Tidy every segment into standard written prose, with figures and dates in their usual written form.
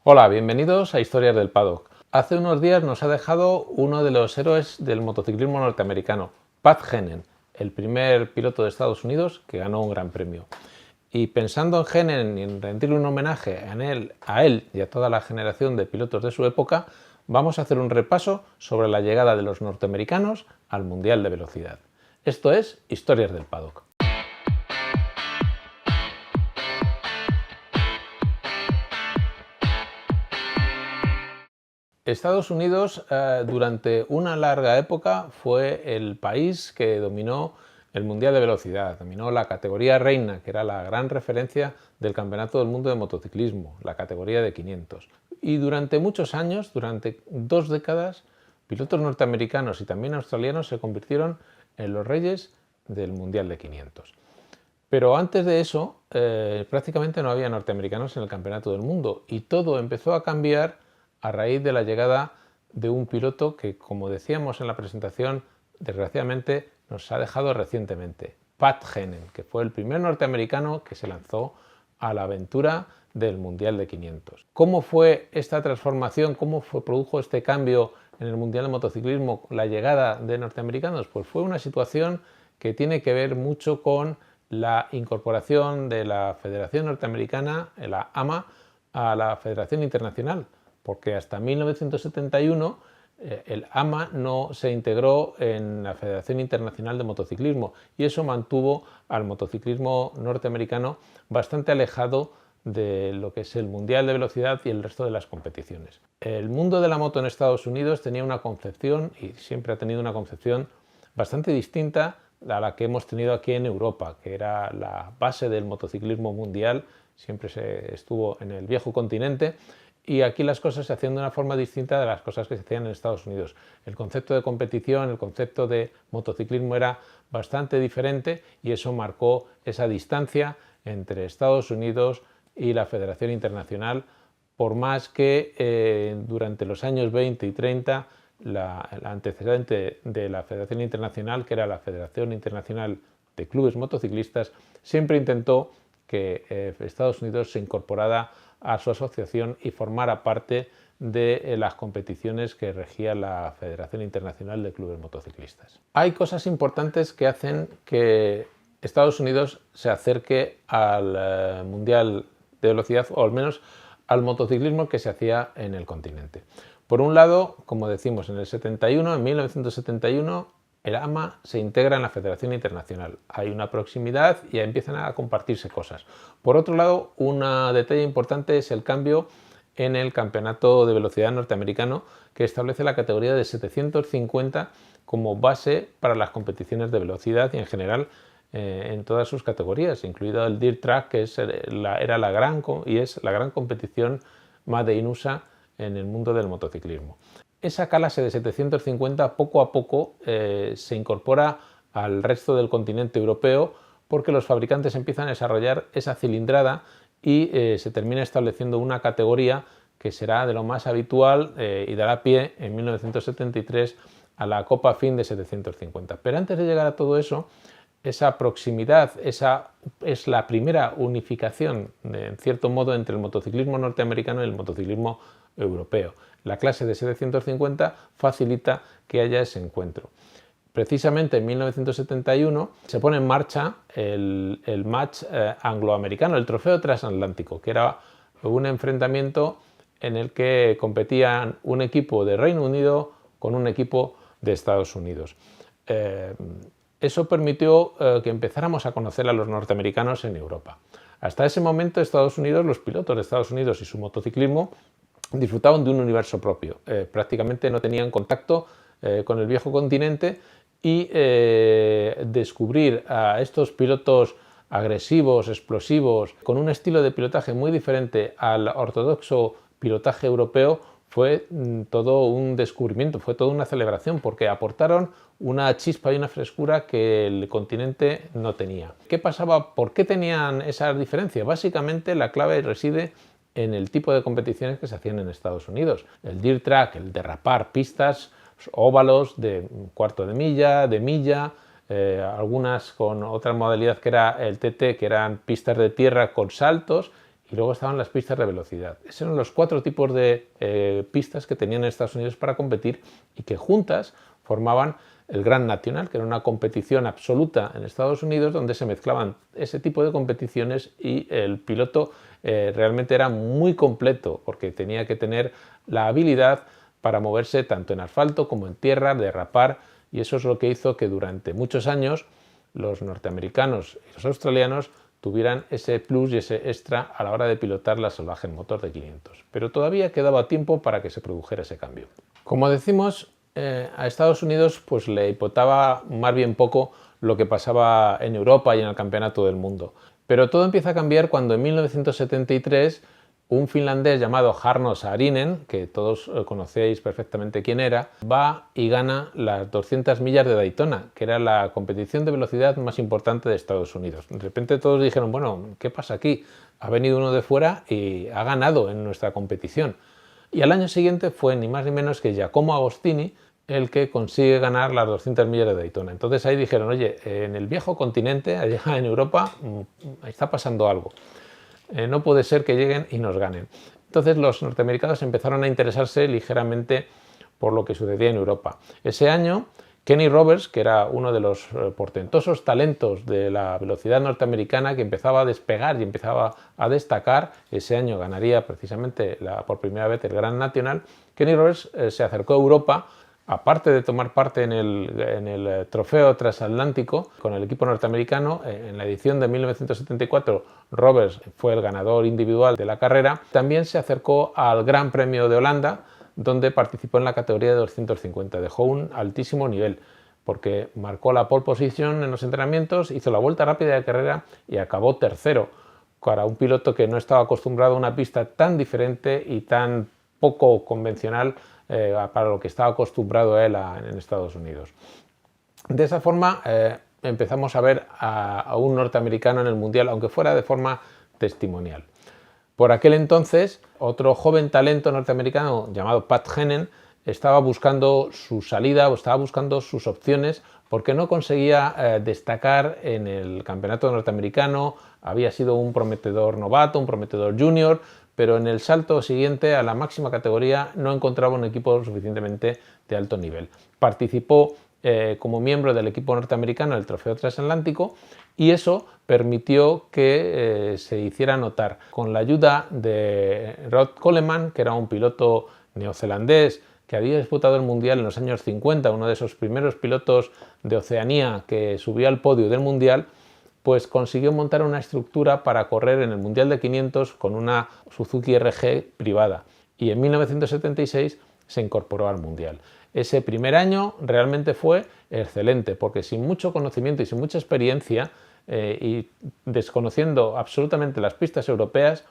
Hola, bienvenidos a Historias del Paddock. Hace unos días nos ha dejado uno de los héroes del motociclismo norteamericano, Pat Henen, el primer piloto de Estados Unidos que ganó un gran premio. Y pensando en Henen y en rendirle un homenaje a él y a toda la generación de pilotos de su época, vamos a hacer un repaso sobre la llegada de los norteamericanos al Mundial de Velocidad. Esto es Historias del Paddock. Estados Unidos durante una larga época fue el país que dominó el Mundial de Velocidad, dominó la categoría reina, que era la gran referencia del Campeonato del Mundo de Motociclismo, la categoría de 500. Y durante muchos años, durante 2 décadas, pilotos norteamericanos y también australianos se convirtieron en los reyes del Mundial de 500. Pero antes de eso, prácticamente no había norteamericanos en el Campeonato del Mundo y todo empezó a cambiar a raíz de la llegada de un piloto que, como decíamos en la presentación, desgraciadamente nos ha dejado recientemente, Pat Henen, que fue el primer norteamericano que se lanzó a la aventura del Mundial de 500. ¿Cómo fue esta transformación? ¿Cómo produjo este cambio en el Mundial de Motociclismo la llegada de norteamericanos? Pues fue una situación que tiene que ver mucho con la incorporación de la Federación Norteamericana, la AMA, a la Federación Internacional, porque hasta 1971 el AMA no se integró en la Federación Internacional de Motociclismo y eso mantuvo al motociclismo norteamericano bastante alejado de lo que es el Mundial de Velocidad y el resto de las competiciones. El mundo de la moto en Estados Unidos tenía una concepción, y siempre ha tenido una concepción bastante distinta a la que hemos tenido aquí en Europa, que era la base del motociclismo mundial, siempre se estuvo en el viejo continente, y aquí las cosas se hacían de una forma distinta de las cosas que se hacían en Estados Unidos. El concepto de competición, el concepto de motociclismo era bastante diferente y eso marcó esa distancia entre Estados Unidos y la Federación Internacional, por más que durante los años 20 y 30 el antecedente de la Federación Internacional, que era la Federación Internacional de Clubes Motociclistas, siempre intentó que Estados Unidos se incorporara a su asociación y formara parte de las competiciones que regía la Federación Internacional de Clubes Motociclistas. Hay cosas importantes que hacen que Estados Unidos se acerque al Mundial de Velocidad, o al menos al motociclismo que se hacía en el continente. Por un lado, como decimos, en 1971, el AMA se integra en la Federación Internacional. Hay una proximidad y empiezan a compartirse cosas. Por otro lado, un detalle importante es el cambio en el Campeonato de Velocidad norteamericano, que establece la categoría de 750 como base para las competiciones de velocidad y en general en todas sus categorías, incluido el Dirt Track, que era la gran competición Made in USA en el mundo del motociclismo. Esa clase de 750 poco a poco se incorpora al resto del continente europeo porque los fabricantes empiezan a desarrollar esa cilindrada y se termina estableciendo una categoría que será de lo más habitual y dará pie en 1973 a la Copa FIM de 750. Pero antes de llegar a todo eso, esa proximidad, esa es la primera unificación, en cierto modo, entre el motociclismo norteamericano y el motociclismo europeo. La clase de 750 facilita que haya ese encuentro. Precisamente en 1971 se pone en marcha el match angloamericano, el trofeo transatlántico, que era un enfrentamiento en el que competían un equipo de Reino Unido con un equipo de Estados Unidos. Eso permitió que empezáramos a conocer a los norteamericanos en Europa. Hasta ese momento Estados Unidos, los pilotos de Estados Unidos y su motociclismo disfrutaban de un universo propio. Prácticamente no tenían contacto con el viejo continente y descubrir a estos pilotos agresivos, explosivos, con un estilo de pilotaje muy diferente al ortodoxo pilotaje europeo, fue todo un descubrimiento, fue toda una celebración, porque aportaron una chispa y una frescura que el continente no tenía. ¿Qué pasaba? ¿Por qué tenían esa diferencia? Básicamente la clave reside en el tipo de competiciones que se hacían en Estados Unidos. El dirt track, el derrapar pistas, óvalos de cuarto de milla, algunas con otra modalidad que era el TT, que eran pistas de tierra con saltos, y luego estaban las pistas de velocidad. Esos eran los 4 tipos de pistas que tenían en Estados Unidos para competir y que juntas formaban el Grand National, que era una competición absoluta en Estados Unidos donde se mezclaban ese tipo de competiciones y el piloto realmente era muy completo porque tenía que tener la habilidad para moverse tanto en asfalto como en tierra, derrapar, y eso es lo que hizo que durante muchos años los norteamericanos y los australianos tuvieran ese plus y ese extra a la hora de pilotar la Salvaje motor de 500. Pero todavía quedaba tiempo para que se produjera ese cambio. Como decimos, a Estados Unidos pues le importaba más bien poco lo que pasaba en Europa y en el Campeonato del Mundo. Pero todo empieza a cambiar cuando en 1973 un finlandés llamado Jarno Saarinen, que todos conocéis perfectamente quién era, va y gana las 200 millas de Daytona, que era la competición de velocidad más importante de Estados Unidos. De repente todos dijeron, bueno, ¿qué pasa aquí? Ha venido uno de fuera y ha ganado en nuestra competición. Y al año siguiente fue ni más ni menos que Giacomo Agostini el que consigue ganar las 200 millas de Daytona. Entonces ahí dijeron, oye, en el viejo continente, allá en Europa, está pasando algo. No puede ser que lleguen y nos ganen. Entonces los norteamericanos empezaron a interesarse ligeramente por lo que sucedía en Europa. Ese año, Kenny Roberts, que era uno de los portentosos talentos de la velocidad norteamericana, que empezaba a despegar y empezaba a destacar, ese año ganaría precisamente por primera vez el Grand National. Kenny Roberts se acercó a Europa, aparte de tomar parte en el trofeo transatlántico con el equipo norteamericano. En la edición de 1974 Roberts fue el ganador individual de la carrera. También se acercó al Gran Premio de Holanda, donde participó en la categoría de 250. Dejó un altísimo nivel porque marcó la pole position en los entrenamientos, hizo la vuelta rápida de carrera y acabó tercero, para un piloto que no estaba acostumbrado a una pista tan diferente y tan poco convencional para lo que estaba acostumbrado él en Estados Unidos. De esa forma empezamos a ver a un norteamericano en el Mundial, aunque fuera de forma testimonial. Por aquel entonces, otro joven talento norteamericano llamado Pat Henen estaba buscando su salida o estaba buscando sus opciones porque no conseguía destacar en el campeonato norteamericano. Había sido un prometedor novato, un prometedor junior, pero en el salto siguiente a la máxima categoría no encontraba un equipo suficientemente de alto nivel. Participó como miembro del equipo norteamericano del Trofeo Transatlántico y eso permitió que se hiciera notar. Con la ayuda de Rod Coleman, que era un piloto neozelandés que había disputado el Mundial en los años 50, uno de esos primeros pilotos de Oceanía que subió al podio del Mundial, pues consiguió montar una estructura para correr en el Mundial de 500 con una Suzuki RG privada y en 1976 se incorporó al Mundial. Ese primer año realmente fue excelente porque sin mucho conocimiento y sin mucha experiencia y desconociendo absolutamente las pistas europeas,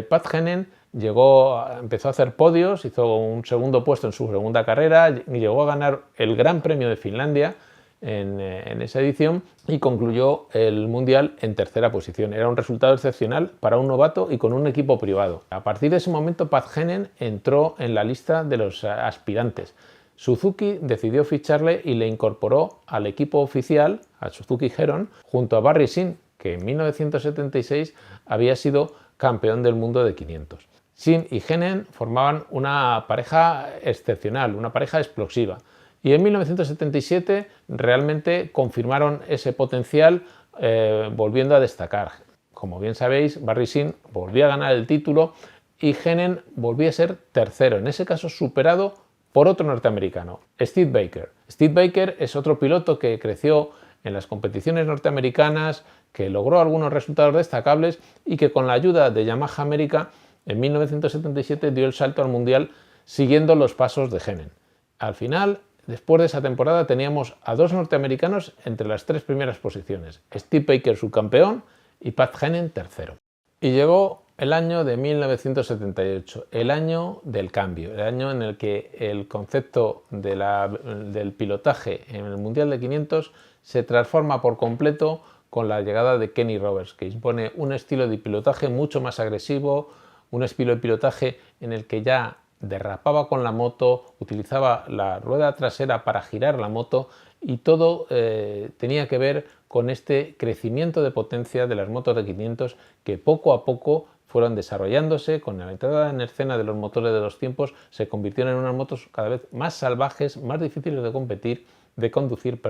Pat Henen empezó a hacer podios, hizo un segundo puesto en su segunda carrera y llegó a ganar el Gran Premio de Finlandia en esa edición y concluyó el Mundial en tercera posición. Era un resultado excepcional para un novato y con un equipo privado. A partir de ese momento Pat Henen entró en la lista de los aspirantes. Suzuki decidió ficharle y le incorporó al equipo oficial, al Suzuki Heron, junto a Barry Sin, que en 1976 había sido campeón del mundo de 500. Sin y Henen formaban una pareja excepcional, una pareja explosiva. Y en 1977 realmente confirmaron ese potencial volviendo a destacar. Como bien sabéis, Barry Sin volvió a ganar el título y Henen volvió a ser tercero, en ese caso superado por otro norteamericano, Steve Baker. Steve Baker es otro piloto que creció en las competiciones norteamericanas, que logró algunos resultados destacables y que con la ayuda de Yamaha América en 1977 dio el salto al Mundial siguiendo los pasos de Henen. Al final, después de esa temporada, teníamos a dos norteamericanos entre las 3 primeras posiciones, Steve Baker subcampeón y Pat Henen tercero. Y llegó el año de 1978, el año del cambio, el año en el que el concepto del pilotaje en el Mundial de 500 se transforma por completo con la llegada de Kenny Roberts, que impone un estilo de pilotaje mucho más agresivo, un estilo de pilotaje en el que ya derrapaba con la moto, utilizaba la rueda trasera para girar la moto y todo tenía que ver con este crecimiento de potencia de las motos de 500 que poco a poco fueron desarrollándose. Con la entrada en escena de los motores de los tiempos se convirtieron en unas motos cada vez más salvajes, más difíciles de conducir,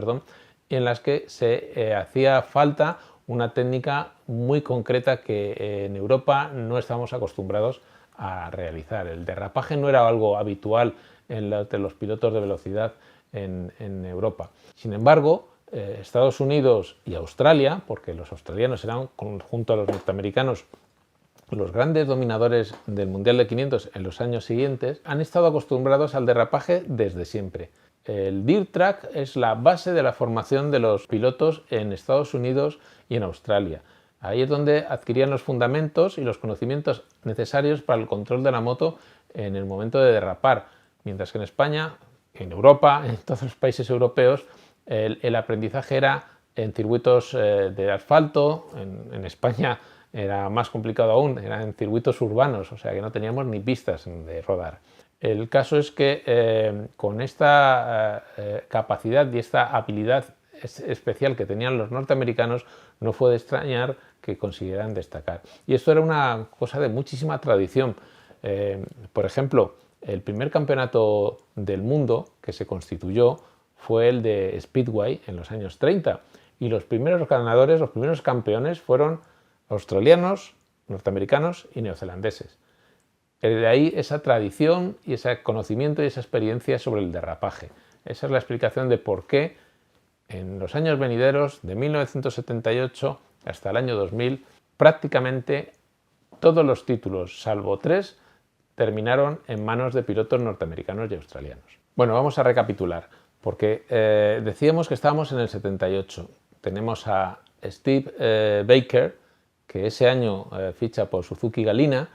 en las que se hacía falta una técnica muy concreta que en Europa no estábamos acostumbrados a realizar. El derrapaje no era algo habitual entre los pilotos de velocidad en Europa. Sin embargo, Estados Unidos y Australia, porque los australianos eran, junto a los norteamericanos, los grandes dominadores del Mundial de 500 en los años siguientes, han estado acostumbrados al derrapaje desde siempre. El dirt track es la base de la formación de los pilotos en Estados Unidos y en Australia. Ahí es donde adquirían los fundamentos y los conocimientos necesarios para el control de la moto en el momento de derrapar. Mientras que en España, en Europa, en todos los países europeos, el aprendizaje era en circuitos de asfalto. En España era más complicado aún, eran en circuitos urbanos, o sea que no teníamos ni pistas de rodar. El caso es que con esta capacidad y esta habilidad especial que tenían los norteamericanos, no fue de extrañar que consiguieran destacar. Y esto era una cosa de muchísima tradición. Por ejemplo, el primer campeonato del mundo que se constituyó fue el de Speedway en los años 30. Y los primeros ganadores, los primeros campeones fueron australianos, norteamericanos y neozelandeses. De ahí esa tradición y ese conocimiento y esa experiencia sobre el derrapaje. Esa es la explicación de por qué en los años venideros, de 1978 hasta el año 2000, prácticamente todos los títulos, salvo 3, terminaron en manos de pilotos norteamericanos y australianos. Bueno, vamos a recapitular, porque decíamos que estábamos en el 78. Tenemos a Steve Baker, que ese año ficha por Suzuki Galina,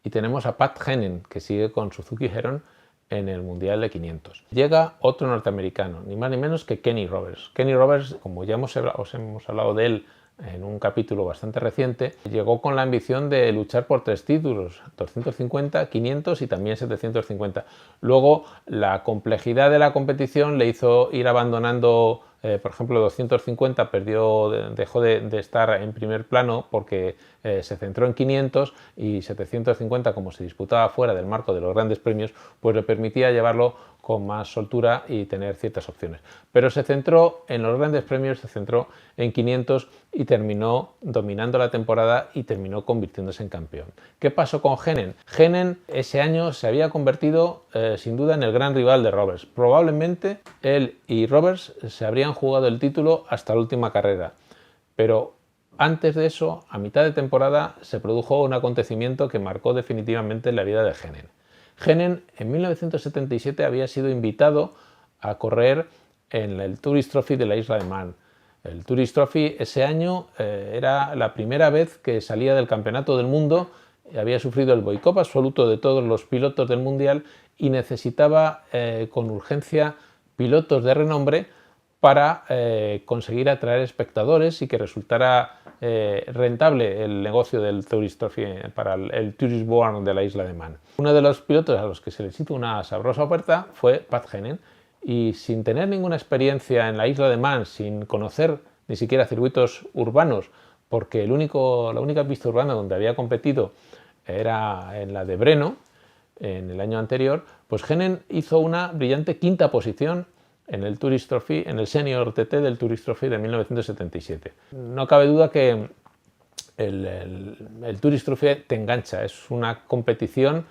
y tenemos a Pat Hennen, que sigue con Suzuki Heron en el Mundial de 500. Llega otro norteamericano, ni más ni menos que Kenny Roberts. Kenny Roberts, como ya os hemos hablado de él en un capítulo bastante reciente, llegó con la ambición de luchar por 3 títulos, 250, 500 y también 750. Luego, la complejidad de la competición le hizo ir abandonando, por ejemplo, 250 dejó de estar en primer plano porque se centró en 500, y 750, como se disputaba fuera del marco de los grandes premios, pues le permitía llevarlo con más soltura y tener ciertas opciones. Pero se centró en los grandes premios, se centró en 500 y terminó dominando la temporada y terminó convirtiéndose en campeón. ¿Qué pasó con Hennen? Hennen ese año se había convertido sin duda en el gran rival de Roberts. Probablemente él y Roberts se habrían jugado el título hasta la última carrera. Pero antes de eso, a mitad de temporada, se produjo un acontecimiento que marcó definitivamente la vida de Hennen. Hennen en 1977 había sido invitado a correr en el Tourist Trophy de la Isla de Man. El Tourist Trophy ese año era la primera vez que salía del Campeonato del Mundo, había sufrido el boicot absoluto de todos los pilotos del Mundial y necesitaba con urgencia pilotos de renombre para conseguir atraer espectadores y que resultara rentable el negocio del Tourist Trophy para el Tourist Board de la Isla de Man. Uno de los pilotos a los que se les hizo una sabrosa oferta fue Pat Hennen, y sin tener ninguna experiencia en la Isla de Man, sin conocer ni siquiera circuitos urbanos, porque la única pista urbana donde había competido era en la de Breno en el año anterior, pues Hennen hizo una brillante quinta posición en el Tourist Trophy, en el Senior TT del Tourist Trophy de 1977. No cabe duda que el Tourist Trophy te engancha, es una competición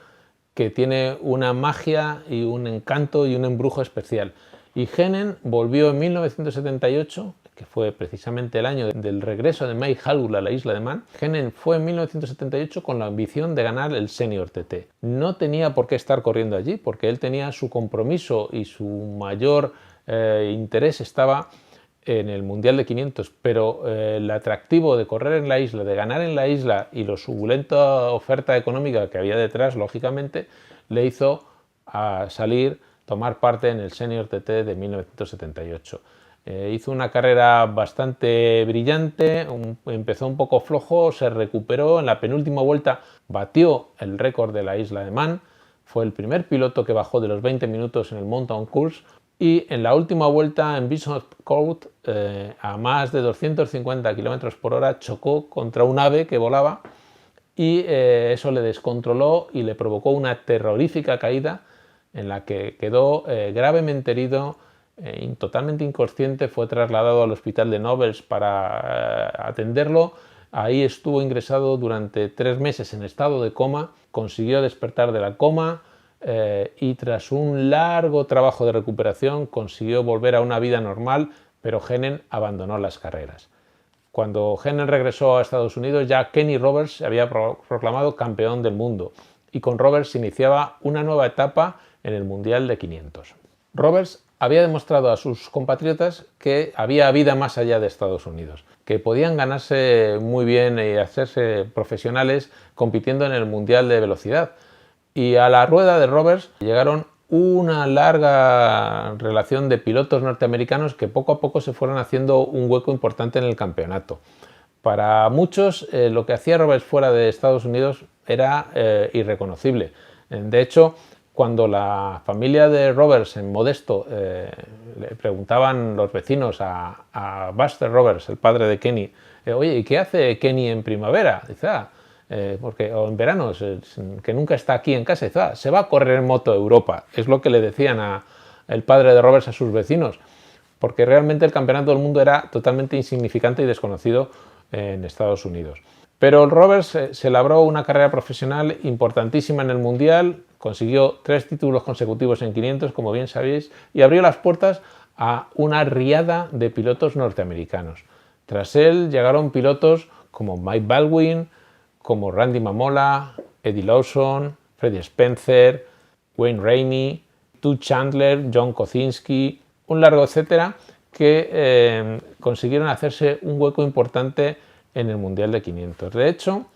que tiene una magia y un encanto y un embrujo especial. Y Hennen volvió en 1978, que fue precisamente el año del regreso de Mike Hallwood a la Isla de Man. Hennen fue en 1978 con la ambición de ganar el Senior TT. No tenía por qué estar corriendo allí, porque él tenía su compromiso y su mayor interés estaba en el Mundial de 500, pero el atractivo de correr en la isla, de ganar en la isla, y la suculenta oferta económica que había detrás, lógicamente, le hizo tomar parte en el Senior TT de 1978. Hizo una carrera bastante brillante, empezó un poco flojo, se recuperó, en la penúltima vuelta batió el récord de la Isla de Man, fue el primer piloto que bajó de los 20 minutos en el Mountain Course, y en la última vuelta en Bishop Court, a más de 250 km/h, chocó contra un ave que volaba y eso le descontroló y le provocó una terrorífica caída en la que quedó gravemente herido, totalmente inconsciente. Fue trasladado al hospital de Nobles para atenderlo. Ahí estuvo ingresado durante 3 meses en estado de coma, consiguió despertar de la coma y tras un largo trabajo de recuperación consiguió volver a una vida normal, pero Hennen abandonó las carreras. Cuando Hennen regresó a Estados Unidos, ya Kenny Roberts se había proclamado campeón del mundo y con Roberts se iniciaba una nueva etapa en el Mundial de 500. Roberts había demostrado a sus compatriotas que había vida más allá de Estados Unidos, que podían ganarse muy bien y hacerse profesionales compitiendo en el Mundial de velocidad. Y a la rueda de Roberts llegaron una larga relación de pilotos norteamericanos que poco a poco se fueron haciendo un hueco importante en el campeonato. Para muchos lo que hacía Roberts fuera de Estados Unidos era irreconocible. De hecho, cuando la familia de Roberts en Modesto le preguntaban los vecinos a Buster Roberts, el padre de Kenny, oye, ¿y qué hace Kenny en primavera? Dice, o en verano, que nunca está aquí en casa, dice, se va a correr en moto a Europa. Es lo que le decían el padre de Roberts a sus vecinos, porque realmente el campeonato del mundo era totalmente insignificante y desconocido en Estados Unidos. Pero Roberts se labró una carrera profesional importantísima en el Mundial, consiguió 3 títulos consecutivos en 500, como bien sabéis, y abrió las puertas a una riada de pilotos norteamericanos. Tras él llegaron pilotos como Mike Baldwin, como Randy Mamola, Eddie Lawson, Freddie Spencer, Wayne Rainey, Stu Chandler, John Kocinski, un largo etcétera, que consiguieron hacerse un hueco importante en el Mundial de 500. De hecho,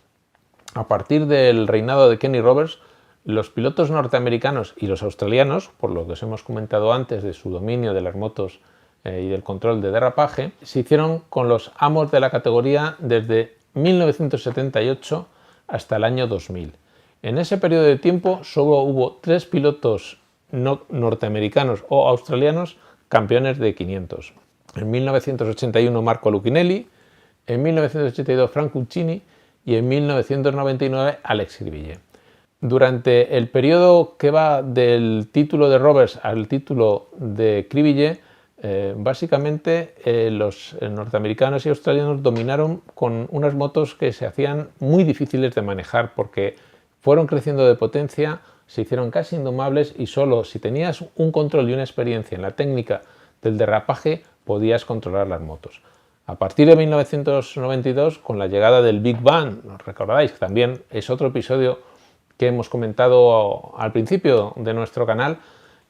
a partir del reinado de Kenny Roberts, los pilotos norteamericanos y los australianos, por lo que os hemos comentado antes de su dominio de las motos y del control de derrapaje, se hicieron con los amos de la categoría desde 1978 hasta el año 2000. En ese periodo de tiempo solo hubo 3 pilotos norteamericanos o australianos campeones de 500. En 1981 Marco Lucchinelli, en 1982 Frank Uccini y en 1999 Alex Cribillé. Durante el periodo que va del título de Roberts al título de Cribillé, básicamente los norteamericanos y australianos dominaron con unas motos que se hacían muy difíciles de manejar porque fueron creciendo de potencia, se hicieron casi indomables y solo si tenías un control y una experiencia en la técnica del derrapaje podías controlar las motos. A partir de 1992, con la llegada del Big Bang, ¿os recordáis? Que también es otro episodio que hemos comentado al principio de nuestro canal,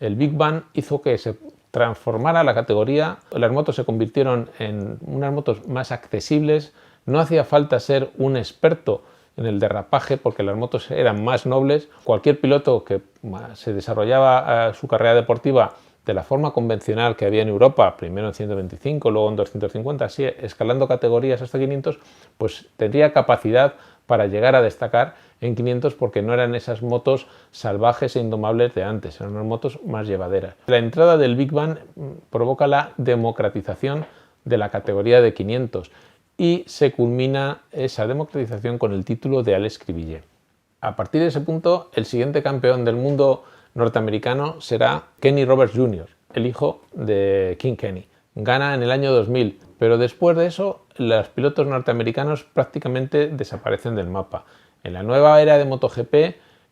el Big Bang hizo que se transformara la categoría, las motos se convirtieron en unas motos más accesibles, no hacía falta ser un experto en el derrapaje porque las motos eran más nobles. Cualquier piloto que se desarrollaba su carrera deportiva de la forma convencional que había en Europa, primero en 125, luego en 250, así escalando categorías hasta 500, pues tendría capacidad para llegar a destacar en 500 porque no eran esas motos salvajes e indomables de antes, eran unas motos más llevaderas. La entrada del Big Bang provoca la democratización de la categoría de 500 y se culmina esa democratización con el título de Alex Cribillé. A partir de ese punto, el siguiente campeón del mundo norteamericano será Kenny Roberts Jr., el hijo de King Kenny. Gana en el año 2000, pero después de eso los pilotos norteamericanos prácticamente desaparecen del mapa. En la nueva era de MotoGP,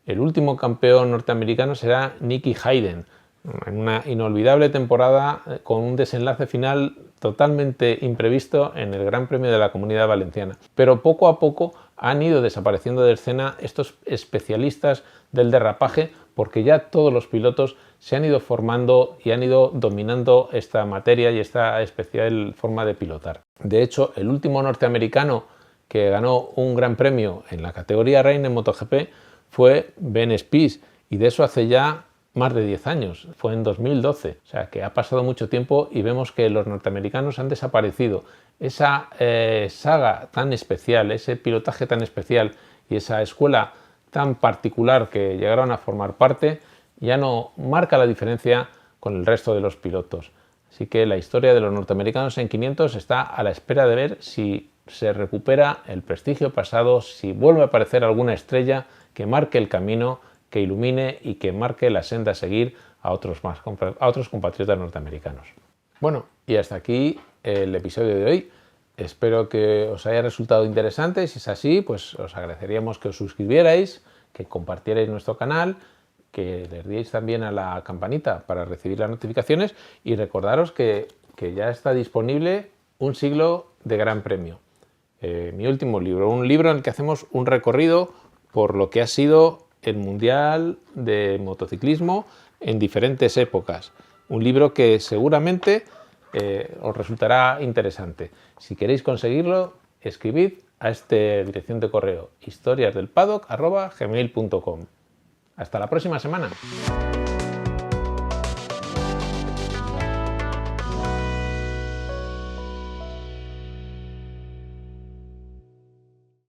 el último campeón norteamericano será Nicky Hayden, en una inolvidable temporada con un desenlace final totalmente imprevisto en el Gran Premio de la Comunidad Valenciana. Pero poco a poco han ido desapareciendo de escena estos especialistas del derrapaje porque ya todos los pilotos se han ido formando y han ido dominando esta materia y esta especial forma de pilotar. De hecho, el último norteamericano que ganó un gran premio en la categoría reina en MotoGP fue Ben Spies, y de eso hace ya más de 10 años, fue en 2012, o sea que ha pasado mucho tiempo y vemos que los norteamericanos han desaparecido. Esa saga tan especial, ese pilotaje tan especial y esa escuela tan particular que llegaron a formar parte, ya no marca la diferencia con el resto de los pilotos. Así que la historia de los norteamericanos en 500 está a la espera de ver si se recupera el prestigio pasado, si vuelve a aparecer alguna estrella que marque el camino, que ilumine y que marque la senda a seguir a otros compatriotas norteamericanos. Bueno, y hasta aquí el episodio de hoy. Espero que os haya resultado interesante. Si es así, pues os agradeceríamos que os suscribierais, que compartierais nuestro canal, que le dierais también a la campanita para recibir las notificaciones y recordaros que ya está disponible Un siglo de gran premio. Mi último libro, un libro en el que hacemos un recorrido por lo que ha sido el Mundial de Motociclismo en diferentes épocas. Un libro que seguramente os resultará interesante. Si queréis conseguirlo, escribid a esta dirección de correo historiasdelpaddock@gmail.com. Hasta la próxima semana.